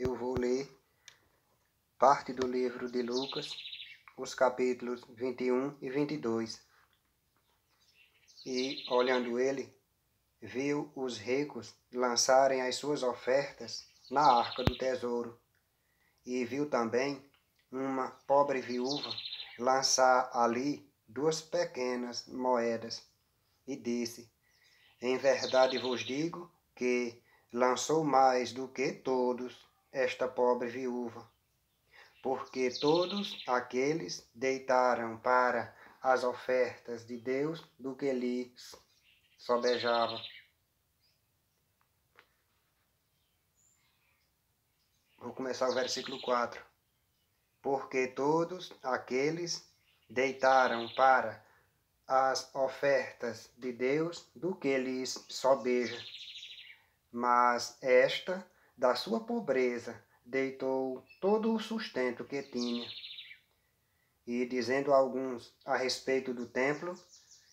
eu vou ler parte do livro de Lucas, os capítulos 21 e 22. E, olhando ele, viu os ricos lançarem as suas ofertas na arca do tesouro. E viu também uma pobre viúva lançar ali 2 pequenas moedas. E disse: em verdade vos digo que lançou mais do que todos esta pobre viúva, porque todos aqueles deitaram para as ofertas de Deus do que lhes sobejava. Vou começar o versículo 4. Porque todos aqueles deitaram para as ofertas de Deus do que lhes sobeja. Mas esta, da sua pobreza, deitou todo o sustento que tinha. E dizendo a alguns a respeito do templo,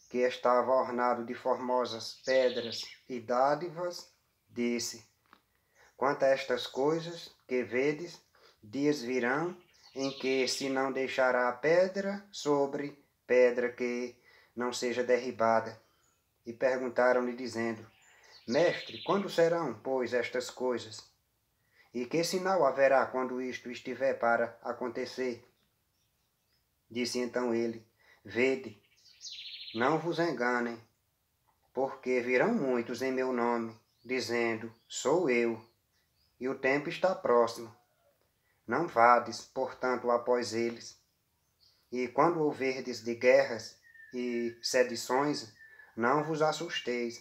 que estava ornado de formosas pedras e dádivas, disse: quanto a estas coisas que vedes, dias virão em que se não deixará pedra sobre pedra que não seja derribada. E perguntaram-lhe, dizendo: Mestre, quando serão, pois, estas coisas? E que sinal haverá quando isto estiver para acontecer? Disse então ele: Vede, não vos enganem, porque virão muitos em meu nome, dizendo: Sou eu, e o tempo está próximo. Não vades, portanto, após eles. E quando ouvirdes de guerras e sedições, não vos assusteis,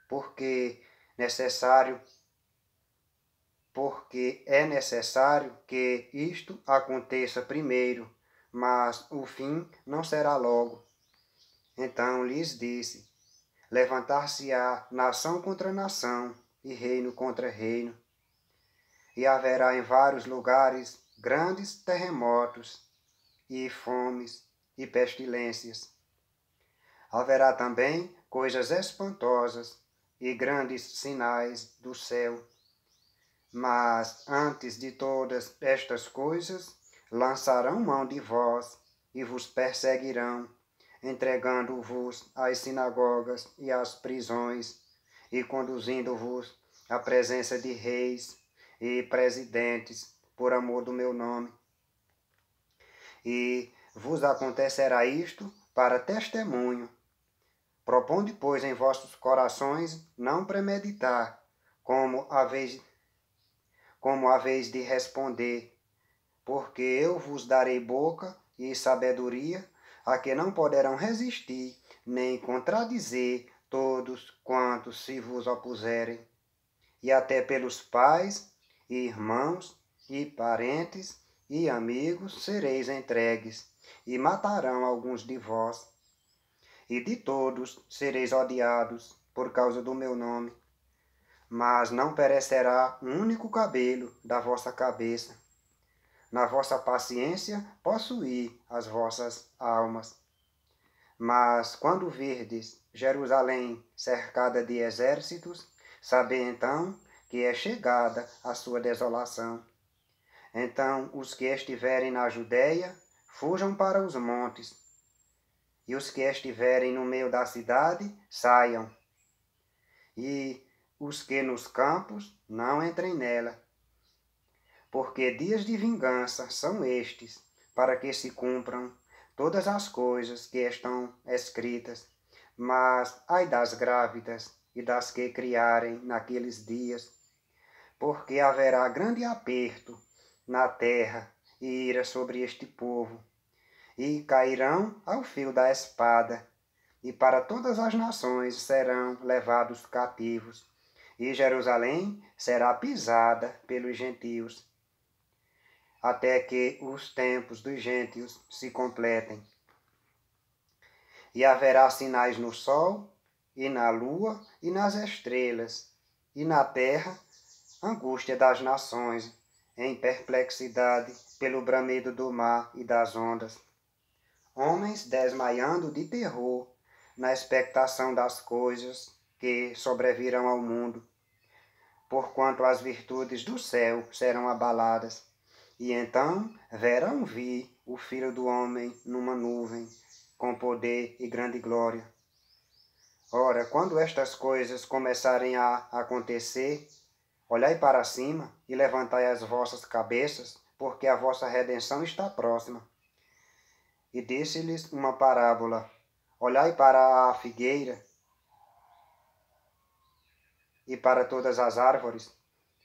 porque é necessário que isto aconteça primeiro, mas o fim não será logo. Então lhes disse: levantar-se-á nação contra nação e reino contra reino, e haverá em vários lugares grandes terremotos e fomes e pestilências. Haverá também coisas espantosas e grandes sinais do céu. Mas antes de todas estas coisas, lançarão mão de vós e vos perseguirão, entregando-vos às sinagogas e às prisões, e conduzindo-vos à presença de reis e presidentes, por amor do meu nome. E vos acontecerá isto para testemunho. Proponde, pois, em vossos corações não premeditar, como haveis de responder, porque eu vos darei boca e sabedoria, a que não poderão resistir, nem contradizer todos quantos se vos opuserem. E até pelos pais, e irmãos, e parentes, e amigos sereis entregues, e matarão alguns de vós. E de todos sereis odiados por causa do meu nome. Mas não perecerá um único cabelo da vossa cabeça. Na vossa paciência possuí as vossas almas. Mas quando virdes Jerusalém cercada de exércitos, sabei então que é chegada a sua desolação. Então os que estiverem na Judéia, fujam para os montes, e os que estiverem no meio da cidade, saiam. E os que nos campos, não entrem nela. Porque dias de vingança são estes, para que se cumpram todas as coisas que estão escritas. Mas ai das grávidas e das que criarem naqueles dias, porque haverá grande aperto na terra e ira sobre este povo, e cairão ao fio da espada, e para todas as nações serão levados cativos, e Jerusalém será pisada pelos gentios, até que os tempos dos gentios se completem. E haverá sinais no sol, e na lua, e nas estrelas, e na terra, angústia das nações, em perplexidade pelo bramido do mar e das ondas. Homens desmaiando de terror, na expectação das coisas que sobrevirão ao mundo, porquanto as virtudes do céu serão abaladas. E então verão vir o Filho do Homem numa nuvem, com poder e grande glória. Ora, quando estas coisas começarem a acontecer, olhai para cima e levantai as vossas cabeças, porque a vossa redenção está próxima. E disse-lhes uma parábola: olhai para a figueira e para todas as árvores.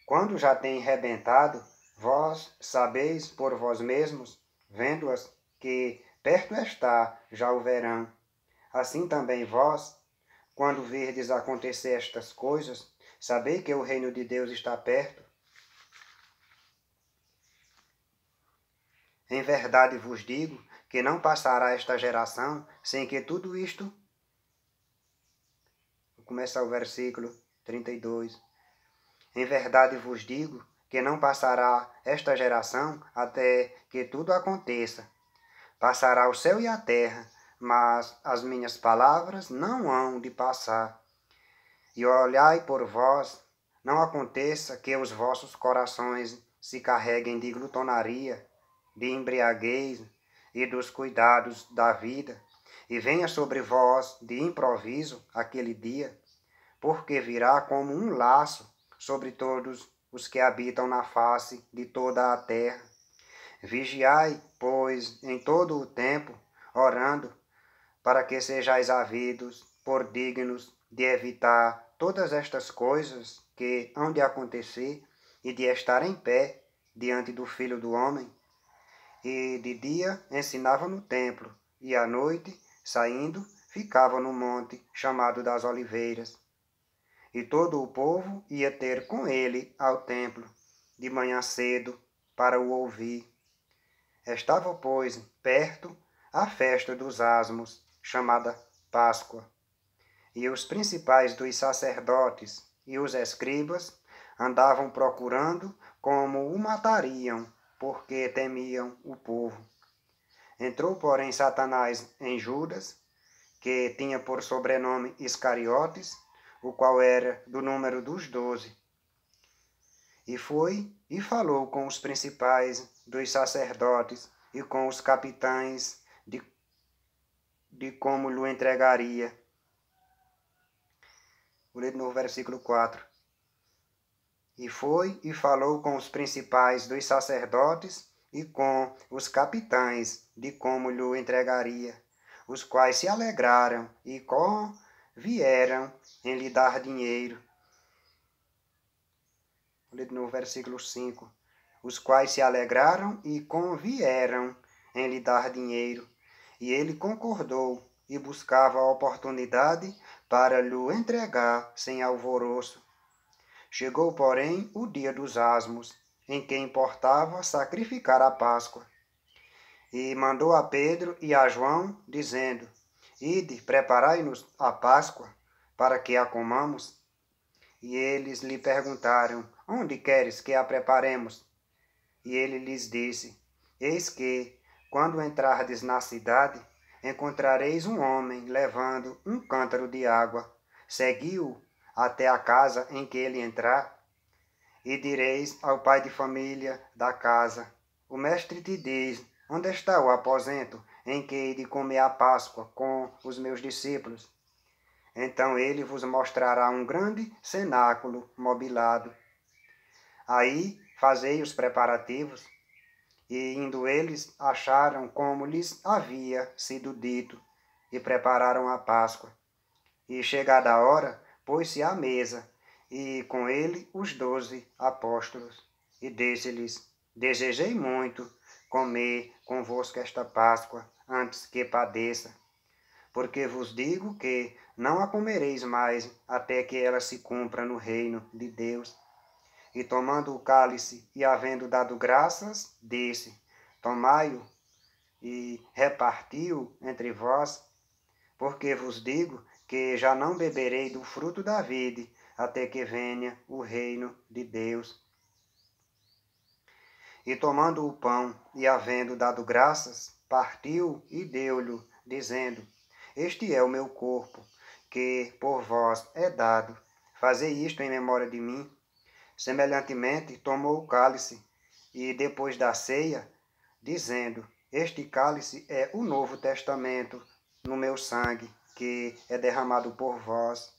Quando já têm rebentado, vós sabeis por vós mesmos, vendo-as, que perto está já o verão. Assim também vós, quando virdes acontecer estas coisas, sabei que o reino de Deus está perto. Em verdade vos digo que não passará esta geração sem que tudo isto... Começa o versículo 32. Em verdade vos digo que não passará esta geração até que tudo aconteça. Passará o céu e a terra, mas as minhas palavras não hão de passar. E olhai por vós, não aconteça que os vossos corações se carreguem de glutonaria, de embriaguez e dos cuidados da vida, e venha sobre vós de improviso aquele dia, porque virá como um laço sobre todos os que habitam na face de toda a terra. Vigiai, pois, em todo o tempo, orando, para que sejais havidos por dignos de evitar todas estas coisas que hão de acontecer e de estar em pé diante do Filho do Homem. E de dia ensinava no templo, e à noite, saindo, ficava no monte chamado das Oliveiras. E todo o povo ia ter com ele ao templo, de manhã cedo, para o ouvir. Estava, pois, perto a festa dos asmos, chamada Páscoa. E os principais dos sacerdotes e os escribas andavam procurando como o matariam, porque temiam o povo. Entrou, porém, Satanás em Judas, que tinha por sobrenome Iscariotes, o qual era do número dos 12. E foi e falou com os principais dos sacerdotes e com os capitães de como lhe entregaria. Vou ler de novo o versículo 4. E foi e falou com os principais dos sacerdotes e com os capitães de como lhe entregaria, os quais se alegraram e vieram em lhe dar dinheiro. Vou ler de novo o versículo 5. Os quais se alegraram e convieram em lhe dar dinheiro. E ele concordou e buscava a oportunidade para lhe entregar sem alvoroço. Chegou, porém, o dia dos asmos, em que importava sacrificar a Páscoa. E mandou a Pedro e a João, dizendo: Ide, preparai-nos a Páscoa, para que a comamos. E eles lhe perguntaram: Onde queres que a preparemos? E ele lhes disse: Eis que, quando entrardes na cidade, encontrareis um homem levando um cântaro de água. Segui-o até a casa em que ele entrar, e direis ao pai de família da casa: O mestre te diz: Onde está o aposento em que hei de comer a Páscoa com os meus discípulos? Então ele vos mostrará um grande cenáculo mobilado. Aí fazei os preparativos. E indo eles, acharam como lhes havia sido dito, e prepararam a Páscoa. E chegada a hora, pôs-se à mesa, e com ele os 12 apóstolos. E disse-lhes: Desejei muito comer convosco esta Páscoa, antes que padeça. Porque vos digo que não a comereis mais, até que ela se cumpra no reino de Deus. E tomando o cálice, e havendo dado graças, disse: Tomai-o e reparti-o entre vós, porque vos digo que já não beberei do fruto da vide, até que venha o reino de Deus. E tomando o pão, e havendo dado graças, partiu e deu-lhe, dizendo: Este é o meu corpo, que por vós é dado. Fazei isto em memória de mim. Semelhantemente, tomou o cálice e, depois da ceia, dizendo: Este cálice é o novo testamento no meu sangue, que é derramado por vós.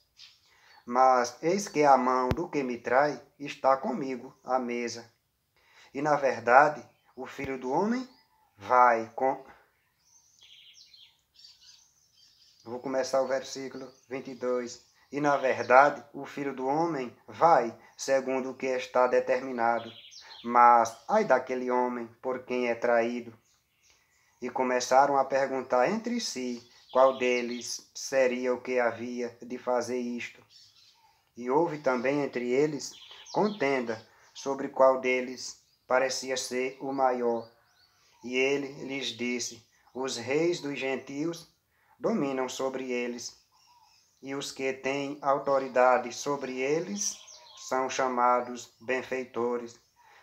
Mas eis que a mão do que me trai está comigo à mesa. E, na verdade, o Filho do Homem vai com... Vou começar o versículo 22. E, na verdade, o Filho do Homem vai segundo o que está determinado. Mas, ai daquele homem por quem é traído. E começaram a perguntar entre si qual deles seria o que havia de fazer isto. E houve também entre eles contenda sobre qual deles parecia ser o maior. E ele lhes disse: Os reis dos gentios dominam sobre eles, e os que têm autoridade sobre eles são chamados benfeitores.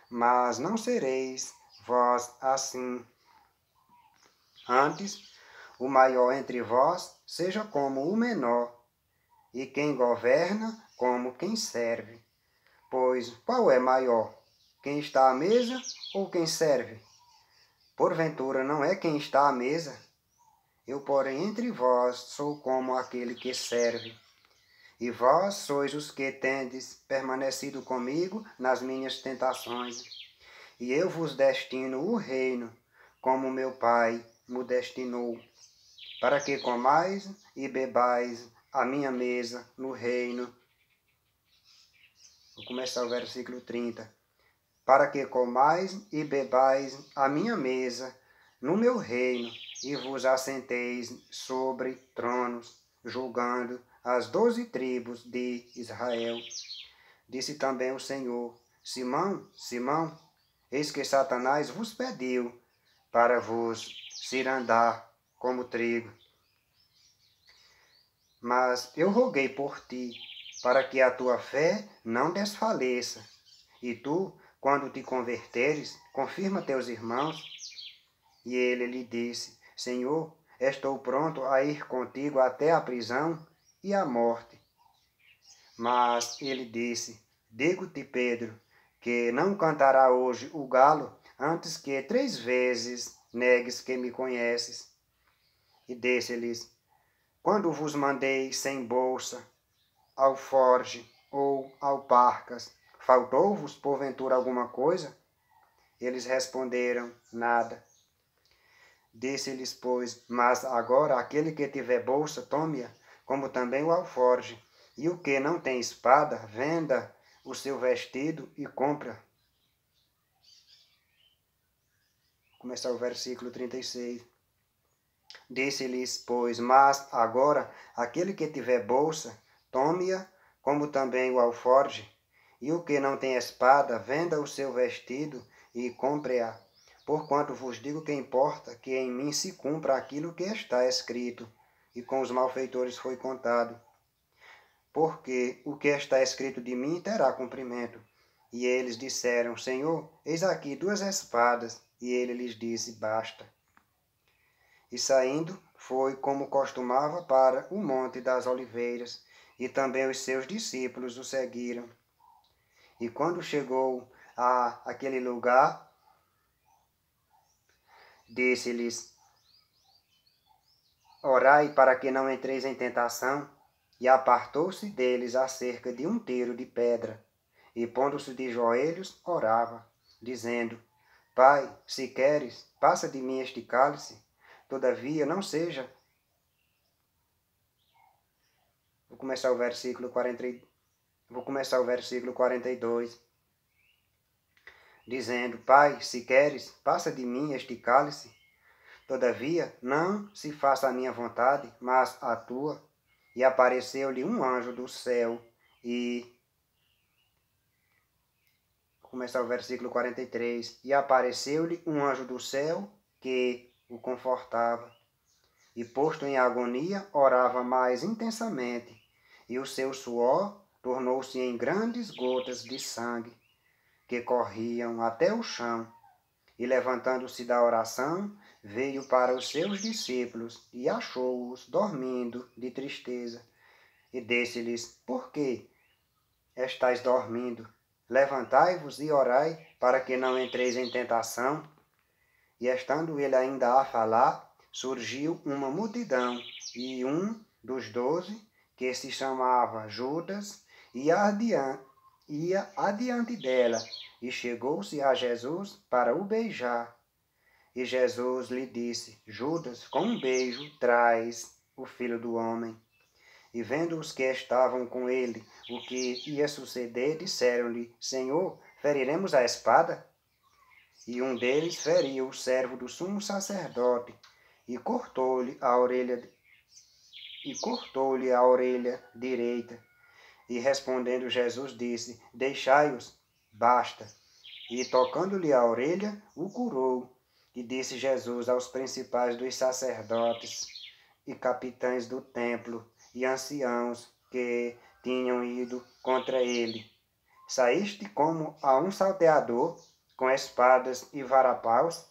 Mas não sereis vós assim. Antes, o maior entre vós seja como o menor, e quem governa como quem serve. Pois qual é maior, quem está à mesa ou quem serve? Porventura não é quem está à mesa? Eu, porém, entre vós sou como aquele que serve. E vós sois os que tendes permanecido comigo nas minhas tentações. E eu vos destino o reino, como meu Pai me destinou, para que comais e bebais a minha mesa no reino. Vou começar o versículo 30. Para que comais e bebais a minha mesa no meu reino, e vos assenteis sobre tronos, julgando as 12 tribos de Israel. Disse também o Senhor: Simão, Simão, eis que Satanás vos pediu para vos cirandar como trigo. Mas eu roguei por ti, para que a tua fé não desfaleça. E tu, quando te converteres, confirma teus irmãos. E ele lhe disse: Senhor, estou pronto a ir contigo até a prisão e a morte. Mas ele disse: Digo-te, Pedro, que não cantará hoje o galo antes que 3 vezes negues que me conheces. E disse-lhes: Quando vos mandei sem bolsa, alforge ou alparcas, faltou-vos porventura alguma coisa? Eles responderam: Nada. Disse-lhes, pois: Mas agora aquele que tiver bolsa, tome-a, como também o alforge. E o que não tem espada, venda o seu vestido e compra. Começar o versículo 36. Disse-lhes, pois: Mas agora aquele que tiver bolsa, tome-a, como também o alforge. E o que não tem espada, venda o seu vestido e compre-a. Porquanto vos digo que importa que em mim se cumpra aquilo que está escrito, e com os malfeitores foi contado. Porque o que está escrito de mim terá cumprimento. E eles disseram: Senhor, eis aqui 2 espadas. E ele lhes disse: Basta. E saindo, foi como costumava para o Monte das Oliveiras, e também os seus discípulos o seguiram. E quando chegou a aquele lugar, disse-lhes: Orai para que não entreis em tentação. E apartou-se deles a cerca de 1 tiro de pedra, e pondo-se de joelhos, orava, dizendo: Pai, se queres, passa de mim este cálice, todavia não seja. Vou começar o versículo 42, dizendo: Pai, se queres, passa de mim este cálice, todavia não se faça a minha vontade, mas a tua. E apareceu-lhe um anjo do céu e... Vou começar o versículo 43. E apareceu-lhe um anjo do céu que o confortava. E posto em agonia, orava mais intensamente, e o seu suor tornou-se em grandes gotas de sangue, que corriam até o chão. E levantando-se da oração, veio para os seus discípulos e achou-os dormindo de tristeza. E disse-lhes: Por que estáis dormindo? levantai-vos e orai, para que não entreis em tentação. E estando ele ainda a falar, surgiu uma multidão, e um dos 12, que se chamava Judas, ia adiante dela, e chegou-se a Jesus para o beijar. E Jesus lhe disse: Judas, com um beijo traz o Filho do Homem. E vendo os que estavam com ele o que ia suceder, disseram-lhe: Senhor, feriremos a espada? E um deles feriu o servo do sumo sacerdote e cortou-lhe a orelha direita. E respondendo Jesus disse: Deixai-os, basta. E tocando-lhe a orelha, o curou. E disse Jesus aos principais dos sacerdotes e capitães do templo e anciãos que tinham ido contra ele: Saíste como a um salteador com espadas e varapaus?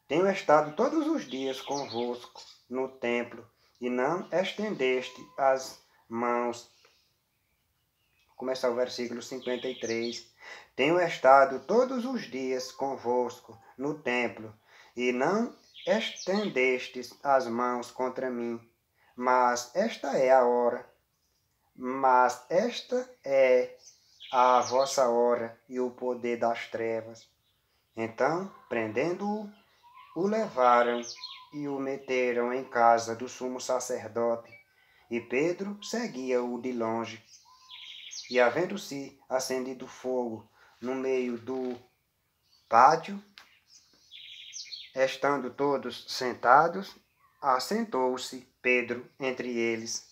Tenho estado todos os dias convosco no templo e não estendeste as mãos. Vou começar o versículo 53. Tenho estado todos os dias convosco no templo e não estendestes as mãos contra mim. Mas esta é a vossa hora e o poder das trevas. Então, prendendo-o, o levaram e o meteram em casa do sumo sacerdote. E Pedro seguia-o de longe. E havendo-se acendido fogo no meio do pátio, estando todos sentados, assentou-se Pedro entre eles.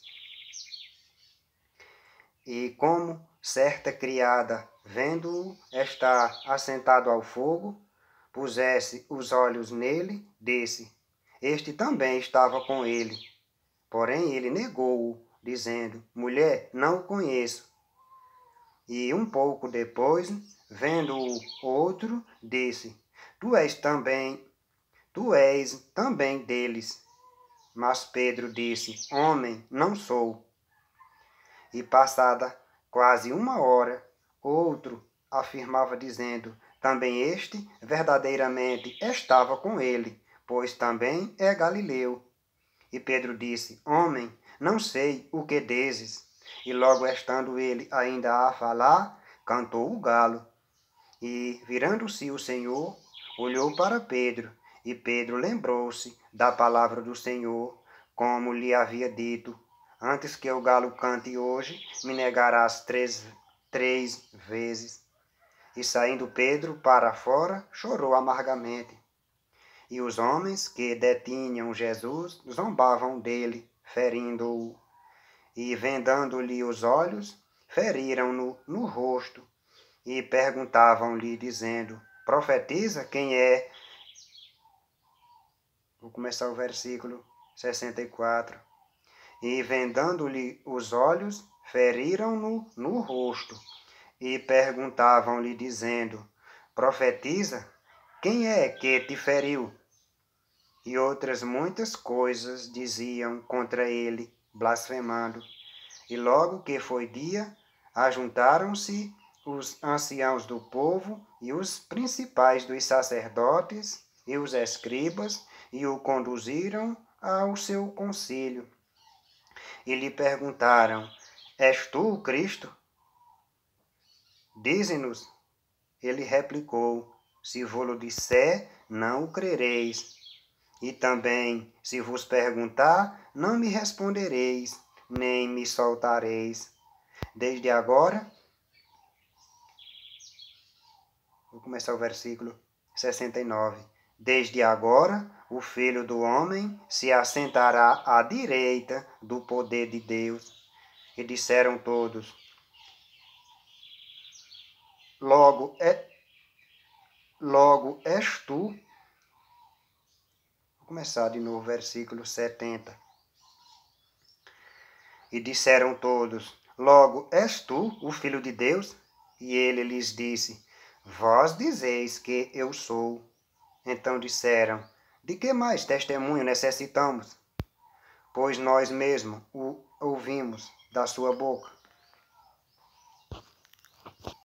E como certa criada, vendo-o estar assentado ao fogo, pusesse os olhos nele, disse: Este também estava com ele. Porém ele negou-o, dizendo: Mulher, não o conheço. E um pouco depois, vendo-o outro, disse: Tu és também deles. Mas Pedro disse: Homem, não sou. E passada quase uma hora, outro afirmava dizendo: Também este verdadeiramente estava com ele, pois também é galileu. E Pedro disse: Homem, não sei o que dizes. E logo estando ele ainda a falar, cantou o galo. E virando-se o Senhor, olhou para Pedro, e Pedro lembrou-se da palavra do Senhor, como lhe havia dito: Antes que o galo cante hoje, me negarás três vezes. E saindo Pedro para fora, chorou amargamente. E os homens que detinham Jesus zombavam dele, ferindo-o. E vendando-lhe os olhos, feriram-no no rosto. E perguntavam-lhe, dizendo: Profetiza quem é? Vou começar o versículo 64. E vendando-lhe os olhos, feriram-no no rosto. E perguntavam-lhe, dizendo: Profetiza, quem é que te feriu? E outras muitas coisas diziam contra ele, blasfemando. E logo que foi dia, ajuntaram-se os anciãos do povo e os principais dos sacerdotes e os escribas, e o conduziram ao seu conselho. E lhe perguntaram: És tu o Cristo? Dize-nos. Ele replicou: Se vou-lo disser, não o crereis. E também, se vos perguntar, não me respondereis, nem me soltareis. Desde agora, vou começar o versículo 69. Desde agora, o Filho do Homem se assentará à direita do poder de Deus. E disseram todos: Logo és tu. Vou começar de novo, versículo 70. E disseram todos: Logo és tu, o Filho de Deus? E ele lhes disse: Vós dizeis que eu sou. Então disseram: De que mais testemunho necessitamos? Pois nós mesmos o ouvimos da sua boca.